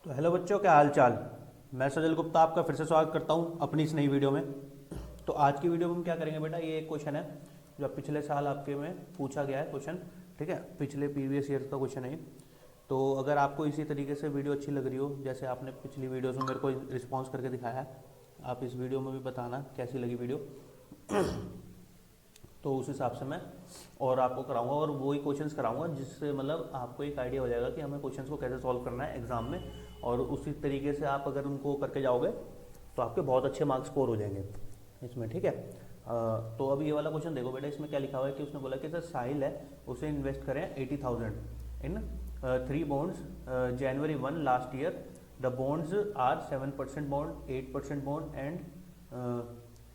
तो हेलो बच्चों, क्या हाल चाल। मैं सजल गुप्ता आपका फिर से स्वागत करता हूं अपनी इस नई वीडियो में। तो आज की वीडियो में हम क्या करेंगे बेटा, ये एक क्वेश्चन है जो पिछले साल आपके में पूछा गया है क्वेश्चन। ठीक है, पिछले प्रीवियस ईयर का क्वेश्चन है ये। तो अगर आपको इसी तरीके से वीडियो अच्छी लग रही हो, जैसे आपने पिछली वीडियोज़ में मेरे को रिस्पॉन्स करके दिखाया है, आप इस वीडियो में भी बताना कैसी लगी वीडियो। तो उस हिसाब से मैं और आपको कराऊंगा और वही क्वेश्चंस कराऊंगा जिससे मतलब आपको एक आइडिया हो जाएगा कि हमें क्वेश्चंस को कैसे सॉल्व करना है एग्जाम में। और उसी तरीके से आप अगर उनको करके जाओगे तो आपके बहुत अच्छे मार्क्स स्कोर हो जाएंगे इसमें। ठीक है, तो अब ये वाला क्वेश्चन देखो बेटा, इसमें क्या लिखा हुआ है कि उसने बोला कि सर साहिल है, उसे इन्वेस्ट करें 80,000 in 3 bonds January 1 last year. The bonds are 7% bond, 8% bond and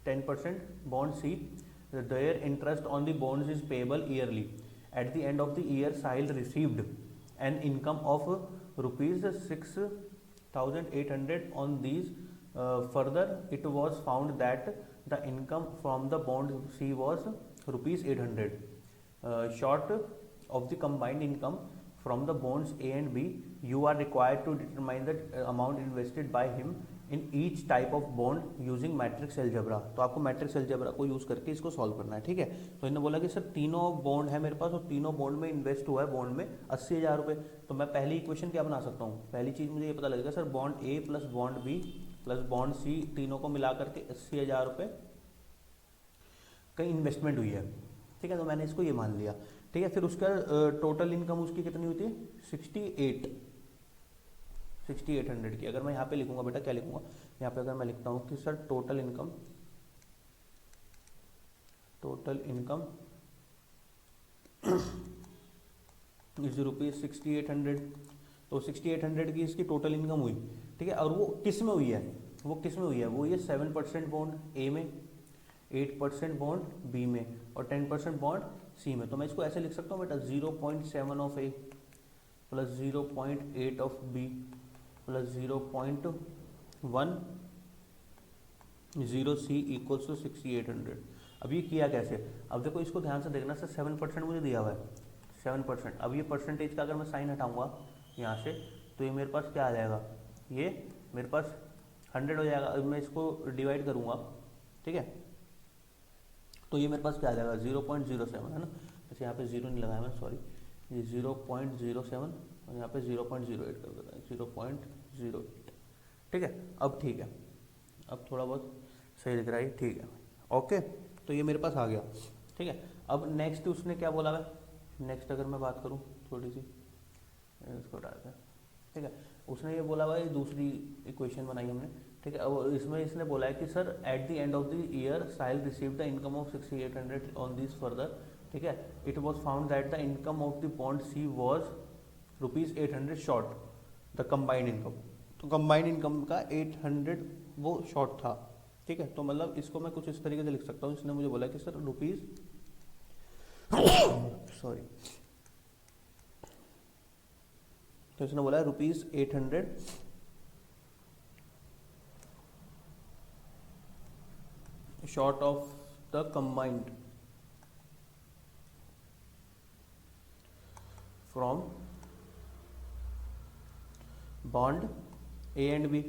10% bond C. Their interest on the bonds is payable yearly. At the end of the year, Sahil received an income of rupees 6,800 on these. Further, it was found that the income from the bond C was rupees 800. Short of the combined income from the bonds A and B, you are required to determine the amount invested by him in each type of bond using matrix algebra. तो आपको matrix algebra को use करके इसको solve करना है। ठीक है, तो इन्होंने बोला कि सर तीनों बॉन्ड है मेरे पास और तीनों बॉन्ड में इन्वेस्ट हुआ है बॉन्ड में 80,000 रुपये। तो मैं पहली इक्वेशन क्या बना सकता हूँ, पहली चीज़ मुझे ये पता लगेगा sir bond A plus bond B plus bond C तीनों को मिला करके 80,000 रुपये कहीं इन्वेस्टमेंट हुई है। ठीक है, तो मैंने इसको ये मान लिया। ठीक है, फिर उसका टोटल इनकम उसकी कितनी होती है 6,800 की। अगर मैं यहाँ पे लिखूंगा बेटा, क्या लिखूंगा यहाँ पे, अगर मैं लिखता हूँ कि sir total income is rupees 6,800। तो 6,800 की इसकी टोटल इनकम हुई। ठीक है, और वो किस में हुई है, वो किस में हुई है, वो ये 7% बॉन्ड ए में, 8% बॉन्ड बी में और 10% बॉन्ड सी में। तो मैं इसको ऐसे लिख सकता हूँ बेटा 0.7 of A plus 0.8 of B plus 0.10 C equals to 6,800। अब ये किया कैसे, अब देखो इसको ध्यान से देखना सर 7% मुझे दिया हुआ है 7%। अब ये परसेंटेज का अगर मैं साइन हटाऊंगा यहाँ से तो ये मेरे पास क्या आ जाएगा, ये मेरे पास 100 हो जाएगा। अब मैं इसको डिवाइड करूँगा, ठीक है, तो ये मेरे पास क्या आ जाएगा 0.07 है ना। अच्छा यहाँ पे जीरो नहीं लगाया मैं, सॉरी, ये 0.07 और यहाँ पे 0.08 कर देता है 0.08। ठीक है, अब ठीक है, अब थोड़ा बहुत सही दिख रहा है, ठीक है ओके। तो ये मेरे पास आ गया। ठीक है, अब नेक्स्ट उसने क्या बोला है, नेक्स्ट अगर मैं बात करूँ थोड़ी सी इसको डालते हैं। ठीक है, उसने ये बोला भाई दूसरी इक्वेशन बनाई हमने। ठीक है, अब इसमें इसने बोला है कि sir at the end of the year Sahil receive the income of 6,800 on this further. ठीक है, it was found that the income of the bond C was rupees 800 short the combined income. तो कंबाइंड इनकम का 800 वो short था। ठीक है, तो मतलब इसको मैं कुछ इस तरीके से लिख सकता हूँ। इसने मुझे बोला कि सर रुपीज सॉरी, तो इसने बोला rupees 800 short of the combined from bond A and B.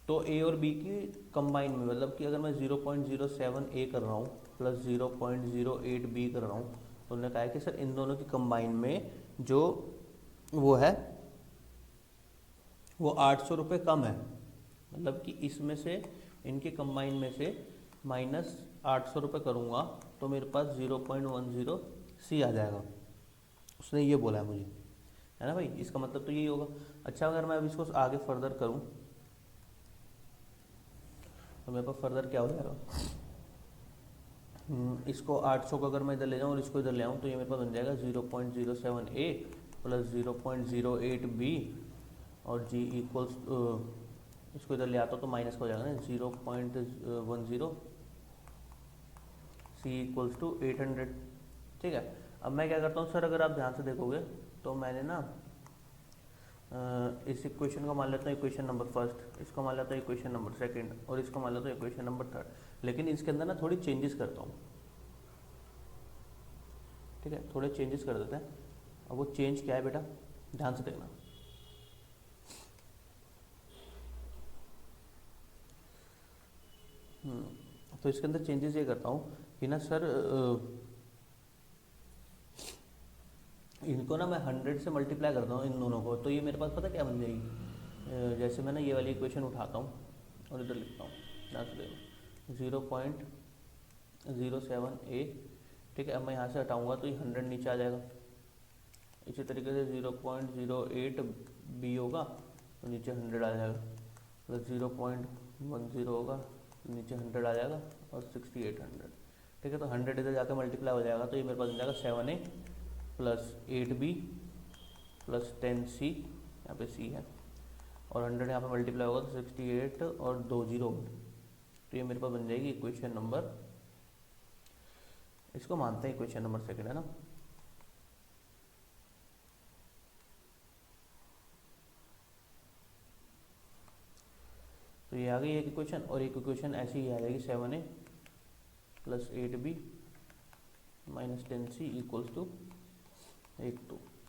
तो ए और बी की कंबाइन में, मतलब कि अगर मैं 0.07 ए कर रहा हूँ प्लस 0.08 बी कर रहा हूँ, तो उन्होंने कहा है कि सर इन दोनों की कंबाइन में जो वो है वो 800 रुपये कम है। मतलब कि इसमें से इनके कंबाइन में से माइनस 800 रुपये करूँगा तो मेरे पास 0.10 सी आ जाएगा। उसने ये बोला है मुझे, है ना भाई, इसका मतलब तो यही होगा। अच्छा, अगर मैं अब इसको आगे फर्दर करूँ तो मेरे पास फर्दर क्या हो जाएगा, इसको 800 को अगर मैं इधर ले जाऊँ और इसको इधर ले आऊँ तो ये मेरे पास बन जाएगा 0.07 ए प्लस 0.08 बी और जी इक्वल्स, इसको इधर ले आता तो माइनस का हो जाएगा ना 0.10 सी इक्वल्स टू 800। ठीक है, अब मैं क्या करता हूँ सर, अगर आप ध्यान से देखोगे तो मैंने ना इस इक्वेशन को मान लेता हूँ इक्वेशन नंबर फर्स्ट, इसको मान लेता हूँ इक्वेशन नंबर सेकंड और इसको मान लेता हूँ इक्वेशन नंबर थर्ड। लेकिन इसके अंदर ना थोड़ी चेंजेस करता हूँ। ठीक है, थोड़े चेंजेस कर देते हैं। अब वो चेंज क्या है बेटा, ध्यान से देखना। तो इसके अंदर चेंजेस ये करता हूँ कि ना सर इनको ना मैं 100 से मल्टीप्लाई करता हूँ इन दोनों को, तो ये मेरे पास पता क्या बन जाएगी। जैसे मैं ना ये वाली इक्वेशन उठाता हूँ और इधर लिखता हूँ, ध्यान से देखो 0.07a, ठीक है। अब मैं यहाँ से हटाऊँगा तो ये 100 नीचे आ जाएगा। इसी तरीके से 0.08b होगा तो नीचे 100 आ जाएगा, प्लस 0.10 होगा तो नीचे 100 आ जाएगा और 6800, ठीक है। तो 100 इधर जाकर मल्टीप्लाई हो जाएगा तो ये मेरे पास बन जाएगा 7a plus 8b plus 10c, यहाँ पे c है, और 100 यहाँ पे मल्टीप्लाई होगा तो 68 और 2 0, तो ये मेरे पास बन जाएगी इक्वेशन नंबर, इसको मानते हैं इक्वेशन नंबर सेकंड, है ना। तो ये आ गई एक इक्वेशन, और एक इक्वेशन ऐसी ही आ जाएगी 7a plus 8b minus 10c equals to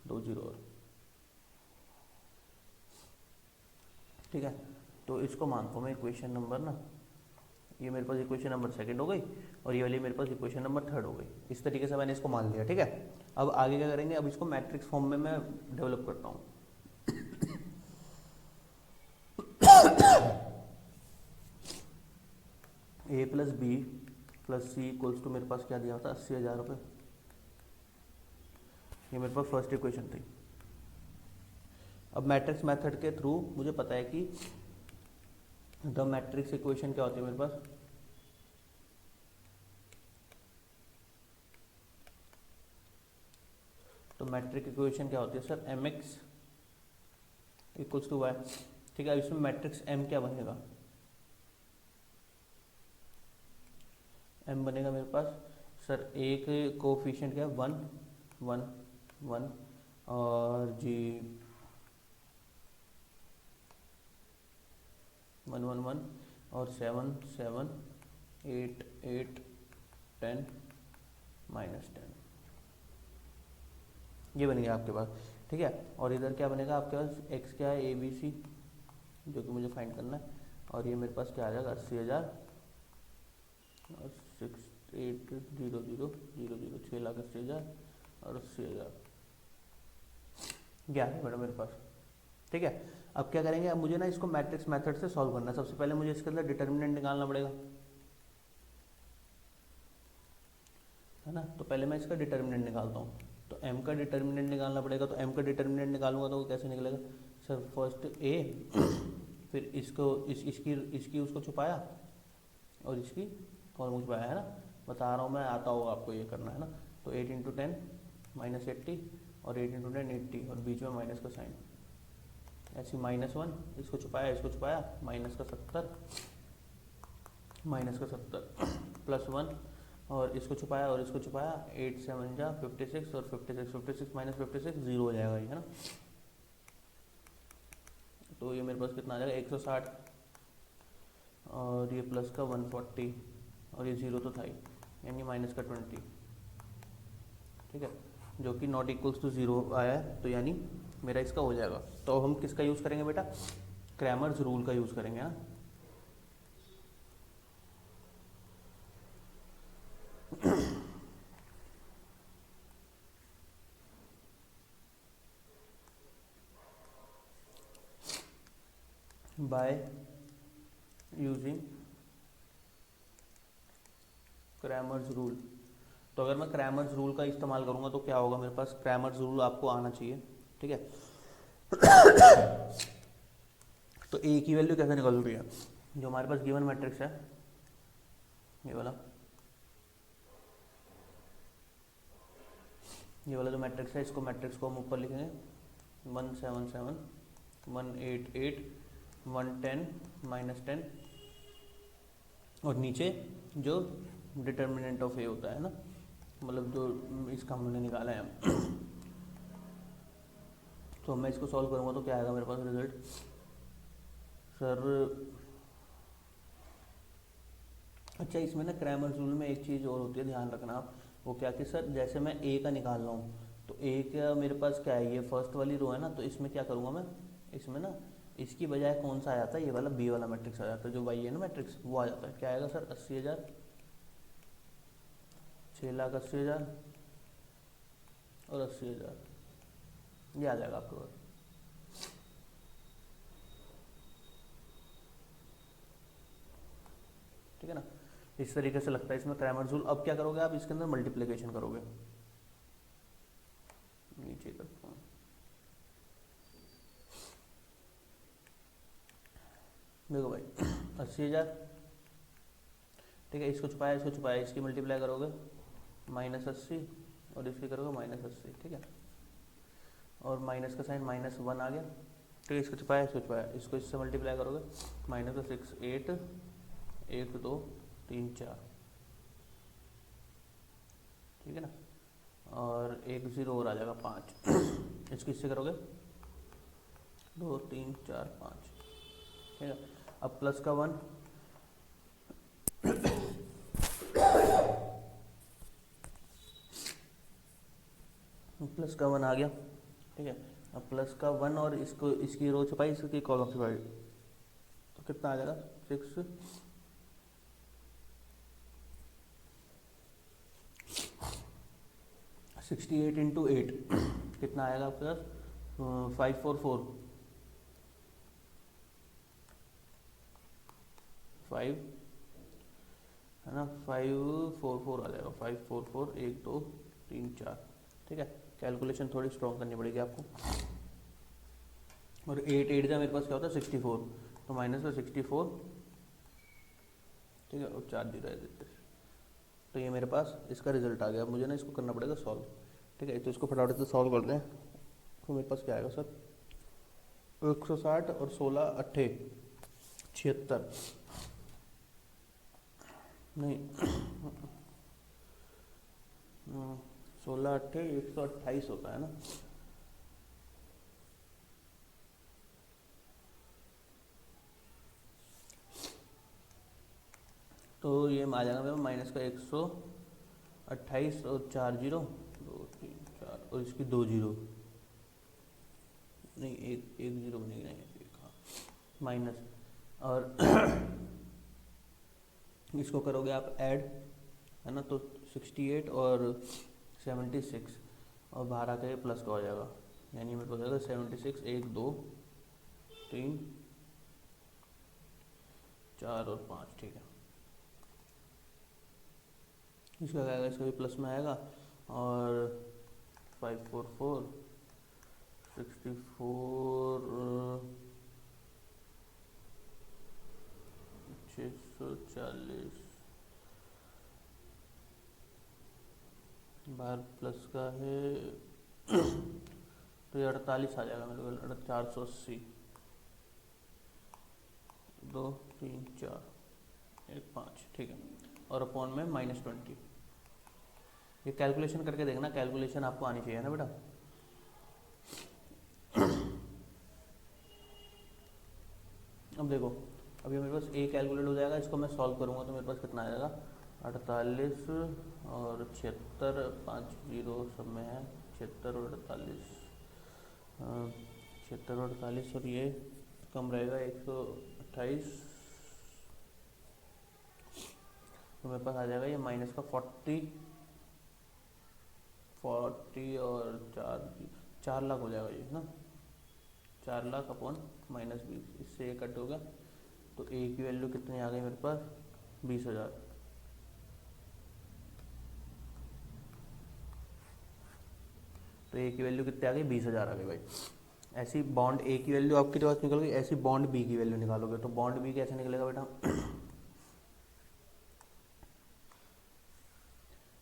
2 0, ठीक है। तो इसको मानता हूँ मैं इक्वेशन नंबर ना, ये मेरे पास इक्वेशन नंबर सेकंड हो गई और ये वाली मेरे पास इक्वेशन नंबर थर्ड हो गई। इस तरीके से मैंने इसको मान लिया, ठीक है। अब आगे क्या करेंगे, अब इसको मैट्रिक्स फॉर्म में मैं डेवलप करता हूँ। a plus B plus C equals to मेरे पास क्या दिया था 80,000 रुपये, ये मेरे पास फर्स्ट इक्वेशन थी। अब मैट्रिक्स मेथड के थ्रू मुझे पता है कि द मैट्रिक्स इक्वेशन क्या होती है मेरे पास, तो मैट्रिक्स इक्वेशन क्या होती है sir, mx equals to y, ठीक है। अब इसमें मैट्रिक्स m क्या बनेगा, m बनेगा मेरे पास सर एक कोफिशिएंट क्या है 1 1 1 और जी 1 1 1 और 7 7 8 8 10 माइनस 10, ये बन गया आपके पास, ठीक है। और इधर क्या बनेगा आपके पास, x क्या है ABC जो कि मुझे फाइंड करना है, और ये मेरे पास क्या आ जाएगा 80,000 और 680000 6,80,000 और 80,000, ये आ गया मैडम मेरे पास, ठीक है। अब क्या करेंगे, अब मुझे ना इसको मैट्रिक्स मेथड से सॉल्व करना है। सबसे पहले मुझे इसके अंदर डिटर्मिनेंट निकालना पड़ेगा, है ना। तो पहले मैं इसका डिटर्मिनेंट निकालता हूँ, तो m का डिटर्मिनेंट निकालना पड़ेगा। तो m का डिटर्मिनेंट निकालूंगा तो वो कैसे निकलेगा सर, फर्स्ट a फिर इसकी उसको छुपाया और इसकी फॉर्मूला छुपाया, है ना। बता रहा हूँ मैं, आता होगा आपको ये करना, है ना। तो 8 × 10 माइनस 80 और 8 × 10 80 और बीच में माइनस का साइन, ऐसी -1 इसको छुपाया माइनस का 70 प्लस 1 और इसको छुपाया 8 7 जा 56 और 56 माइनस 56 0 हो जाएगा ये, है ना। तो ये मेरे पास कितना आ जाएगा 160 और ये प्लस का 140 और ये 0 तो था ही, यानी माइनस का 20, ठीक है, जो कि नॉट इक्वल्स टू 0 आया है, तो यानी मेरा इसका हो जाएगा। तो हम किसका यूज़ करेंगे बेटा, क्रैमर्स रूल का यूज़ करेंगे, ना। By using Cramer's rule. तो अगर मैं क्रैमर्स रूल का इस्तेमाल करूंगा तो क्या होगा मेरे पास, क्रैमर्स रूल आपको आना चाहिए, ठीक है। तो ए की वैल्यू कैसे निकल रही है, जो हमारे पास गिवन मैट्रिक्स है ये वाला जो मैट्रिक्स है, इसको मैट्रिक्स को हम ऊपर लिखेंगे 177 188 110 -10 और नीचे जो डिटर्मिनेंट ऑफ ए होता है ना, मतलब जो इसका हमने निकाला है। तो मैं इसको सॉल्व करूँगा तो क्या आएगा मेरे पास रिजल्ट सर। अच्छा, इसमें ना क्रैमर्स रूल में एक चीज़ और होती है, ध्यान रखना आप, वो क्या कि सर जैसे मैं ए का निकाल रहा हूँ तो ए का मेरे पास क्या है, ये फर्स्ट वाली रो है ना, तो इसमें क्या करूँगा मैं, इसमें ना इसकी बजाय कौन सा आ जाता है, ये वाला बी वाला मैट्रिक्स आ जाता है, जो वाई है ना मैट्रिक्स, वो आ जाता है। क्या आएगा सर, 80,000, 6,80,000 और 80,000, ये आ जाएगा आपके पास। ठीक है ना, इस तरीके से लगता है इसमें क्रैमर्स रूल। अब क्या करोगे आप, इसके अंदर मल्टीप्लिकेशन करोगे, नीचे करता हूँ, देखो भाई 80,000, ठीक है, इसको छुपाया, इसकी मल्टीप्लाई करोगे -80 और इसकी करोगे -80, ठीक है, और माइनस का साइन -1 आ गया, ठीक है, इसको छुपाया, इसको इससे मल्टीप्लाई करोगे -6 8 1 2 3 4, ठीक है ना, और एक 0 और आ जाएगा 5, इसको इससे करोगे 2 3 4 5, ठीक है। अब प्लस का 1, प्लस का 1 आ गया, ठीक है। अब प्लस का 1 और इसको, इसकी रो छुपाई, इसकी कॉलम छुपाई, तो कितना आ जाएगा 6 68 इंटू 8 कितना आएगा आपके पास, 544 5 है ना, 544 आ जाएगा, 544 1 2 3 4, ठीक है। कैलकुलेशन थोड़ी स्ट्रॉन्ग करनी पड़ेगी आपको। और 8 8 का मेरे पास क्या होता है 64, तो माइनस में 64, ठीक है, और 4 0 है देते, तो ये मेरे पास इसका रिजल्ट आ गया। मुझे ना इसको करना पड़ेगा सॉल्व, ठीक है, तो इसको फटाफट से सॉल्व करते हैं। तो मेरे पास क्या आएगा सर, 160 और 16 8 76, नहीं 16 8 128 होता है ना, तो ये आ जाएगा मेरा माइनस का 128 और 4 0 2 3 4 और इसकी 2 0, नहीं एक 0 बनेगी, नहीं एक, हाँ माइनस, और इसको करोगे आप ऐड, है ना, तो 68 और 76 और बाहर आके प्लस का हो जाएगा, यानी मेरे को हो जाएगा 76 1 2 3 4 और 5, ठीक है। इसका क्या आएगा, इसका भी प्लस में आएगा, और 544 64 640 बाहर प्लस का है तो ये 48 आ जाएगा मेरे को, 480 2 3 4 1 5, ठीक है, और अपॉन में -20। ये कैलकुलेशन करके देखना, कैलकुलेशन आपको आनी चाहिए ना बेटा। अब देखो, अभी मेरे पास ए कैलकुलेट हो जाएगा, इसको मैं सॉल्व करूँगा तो मेरे पास कितना आ जाएगा 48 और 76, 5 0 सब में है, 76 और 48, 76 और 48, और ये कम रहेगा 128, तो मेरे पास आ जाएगा ये माइनस का 40 और 4 लाख हो जाएगा ये ना, 4 लाख अपॉन -20, इससे ये कट होगा, तो ए की वैल्यू कितनी आ गई मेरे पास 20,000, तो ए की वैल्यू कितनी आ गई 20,000 आ गई भाई। ऐसी बॉन्ड ए की वैल्यू आपके पास निकल गई, ऐसी बॉन्ड बी की वैल्यू निकालोगे, तो बॉन्ड बी कैसे निकलेगा बेटा,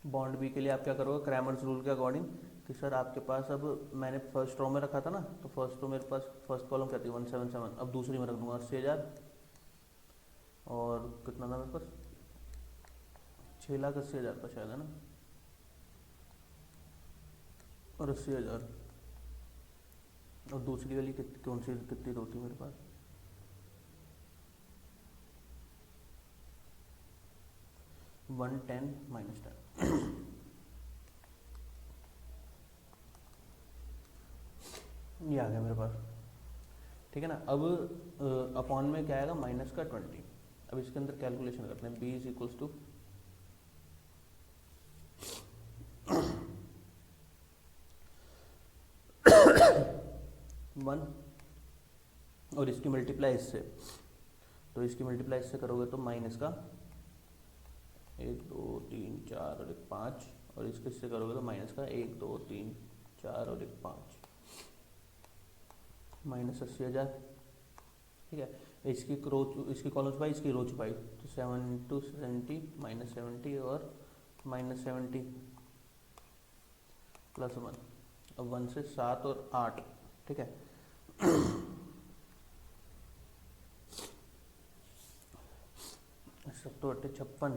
बॉन्ड बी के लिए आप क्या करोगे, क्रैमर्स रूल के अकॉर्डिंग, कि सर आपके पास, अब मैंने फर्स्ट रो में रखा था ना, तो फर्स्ट रो मेरे पास फर्स्ट कॉलम क्या थी 177, अब दूसरी में रख दूंगा 80,000, और कितना था मेरे पास 6,80,000 का शायद है ना, और 80,000, और दूसरी वाली कौन सी कितनी रो थी मेरे पास, 110 -10, ये आ गया मेरे पास, ठीक है ना। अब अपॉन में क्या आएगा, माइनस का 20। अब इसके अंदर कैलकुलेशन करते हैं, b इज इक्वल्स टू 1 और इसकी मल्टीप्लाई इससे, तो इसकी मल्टीप्लाई इससे करोगे तो माइनस का 1 2 3 4 और 1 5, और इसके इससे करोगे तो माइनस का 1 2 3 4 और 1 5, माइनस 80,000। ठीक है, इसकी रो, इसकी कॉलम छुपाई, इसकी रो छुपाई, तो 7 इंटू 70 माइनस 70 और माइनस 70 प्लस 1। अब 1 से 7 और 8। ठीक है, सब तो 56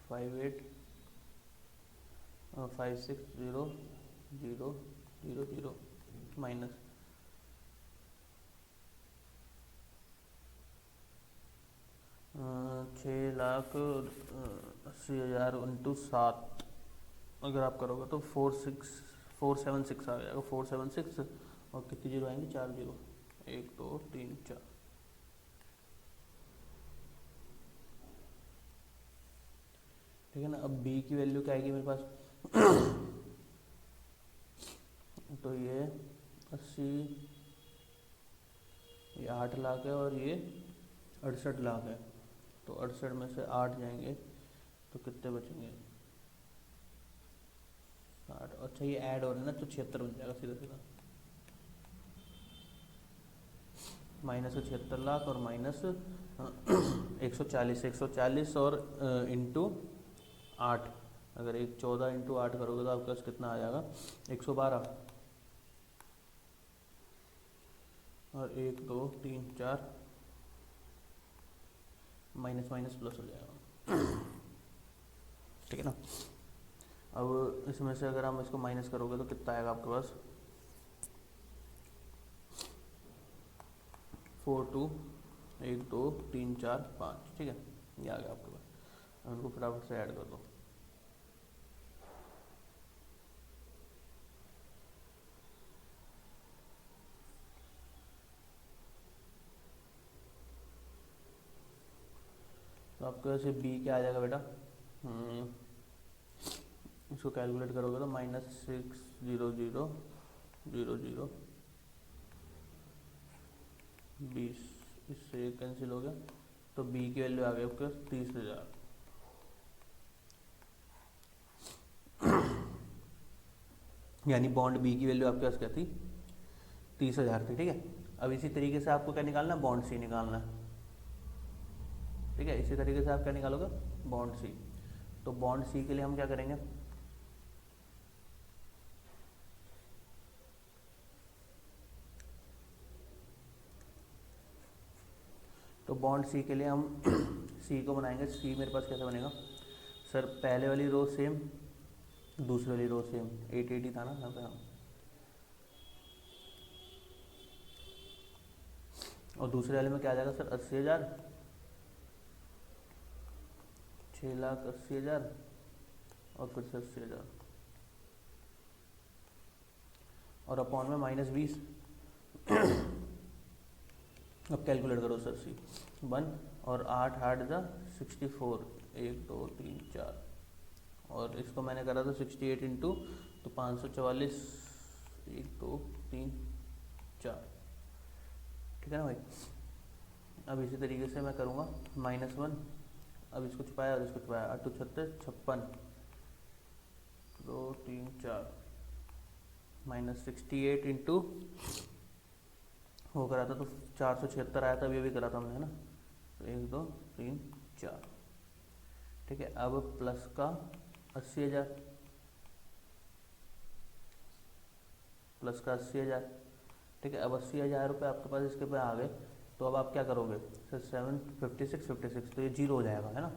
58 56 0 0 0 माइनस 6,80,000 इंटू 7 अगर आप करोगे तो 476 आ जाएगा, 476। और कितनी जीरो आएंगे, 4 जीरो, 1 2 3 4। ठीक है ना। अब b की वैल्यू क्या आएगी मेरे पास तो ये 80, ये 8 लाख है और ये 68 लाख है, तो 68 में से 8 जाएंगे तो कितने बचेंगे, 60। अच्छा ये ऐड हो रहा है ना, तो 76 बन जाएगा सीधा सीधा, माइनस 76 लाख और माइनस 140 और इंटू 8। अगर 14 इंटू 8 करोगे तो आपके पास कितना आ जाएगा, 112। और 1 2 3 4 माइनस माइनस प्लस हो जाएगा। ठीक है ना। अब इसमें से अगर हम इसको माइनस करोगे तो कितना आएगा आपके पास, 4 2 1 2 3 4 5। ठीक है, ये आ गया आपके पास। उनको फटाफट से ऐड कर दो। तो आपके वैसे b क्या आ जाएगा बेटा, इसको कैलकुलेट करोगे तो -60000 20, इससे कैंसिल हो गया, तो b की वैल्यू आ गई आपके 30,000। यानी बॉन्ड b की वैल्यू आपके पास क्या थी, 30,000 थी। ठीक है, अब इसी तरीके से आपको क्या निकालना है, बॉन्ड सी निकालना है। ठीक है, इसी तरीके से आप क्या निकालोगे, बॉन्ड सी। तो बॉन्ड सी के लिए हम क्या करेंगे, तो बॉन्ड सी के लिए हम सी को बनाएंगे। सी मेरे पास कैसे बनेगा सर, पहले वाली रो सेम, दूसरी वाली रो सेम, 880 था ना यहाँ पे, हाँ। और दूसरे वाले में क्या आ जाएगा सर, 80,000, 6,80,000 और फिर से 80,000 और अपॉन में -20। अब कैलकुलेट करो सर, सी 1 और 8 8 जा 64, 1 2 3 4, और इसको मैंने करा था 68 इंटू, तो 544, 1 2 3 4। ठीक है ना भाई। अब इसी तरीके से मैं करूँगा -1, अब इसको छुपाया और इसको छुपाया, 8 2 36 56, 2 3 4 -68 इंटू वो करा था तो 476 आया था, अभी करा था हमने, है ना। तो 1 2 3 4। ठीक है, अब प्लस का 80,000, प्लस का 80,000। ठीक है, अब 80,000 रुपये आपके पास इसके पे आ गए, तो अब आप क्या करोगे सर, 756 तो ये जीरो हो जाएगा, है ना।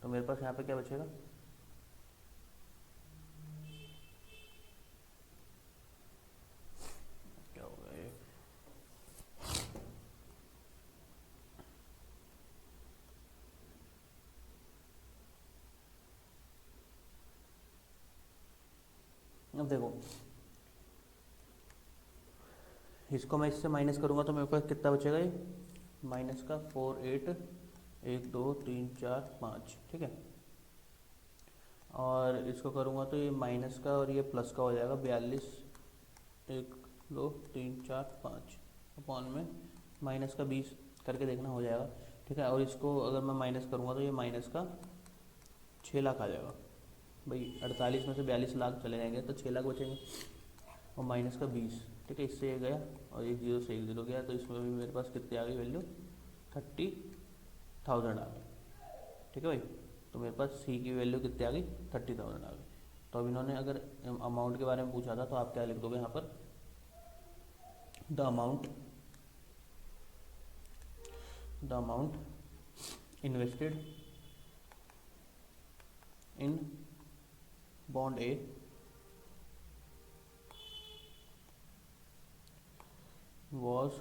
तो मेरे पास यहाँ पे क्या बचेगा, क्या होगा ये, अब देखो इसको मैं इससे माइनस करूँगा तो मेरे पास कितना बचेगा, ये माइनस का 4 8 1 2 3 4 5, ठीक है। और इसको करूँगा तो ये माइनस का और ये प्लस का हो जाएगा 42 1 2 3 4 5 अपॉन में माइनस का 20 करके देखना हो जाएगा, ठीक है। और इसको अगर मैं माइनस करूँगा तो ये माइनस का 6 लाख आ जाएगा भाई। 48 में से 42 लाख चले जाएंगे तो 6 लाख बचेंगे, और माइनस का 20, ठीक है। इससे ये गया और एक जीरो से एक जीरो गया, तो इसमें भी मेरे पास कितनी आ गई वैल्यू, 30,000 आ गई, ठीक है भाई। तो मेरे पास सी की वैल्यू कितनी आ गई, 30,000 आ गई। तो अब इन्होंने अगर अमाउंट के बारे में पूछा था तो आप क्या लिख दोगे यहाँ पर, the amount invested in bond A was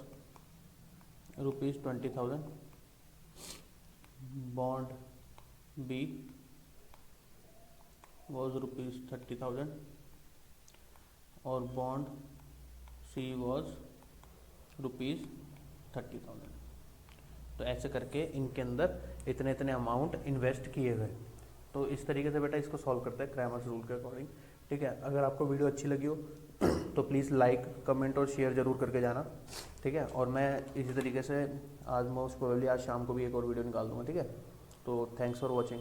₹20,000, bond B was ₹30,000 और बॉन्ड C was ₹30,000। तो ऐसे करके इनके अंदर इतने इतने अमाउंट इन्वेस्ट किए गए। तो इस तरीके से बेटा इसको सॉल्व करते हैं क्रैमर्स रूल के अकॉर्डिंग, ठीक है। अगर आपको वीडियो अच्छी लगी हो तो प्लीज़ लाइक कमेंट और शेयर ज़रूर करके जाना, ठीक है। और मैं इसी तरीके से आज मोस्ट प्रोबेबली आज शाम को भी एक और वीडियो निकाल दूँगा, ठीक है। तो थैंक्स फॉर वॉचिंग।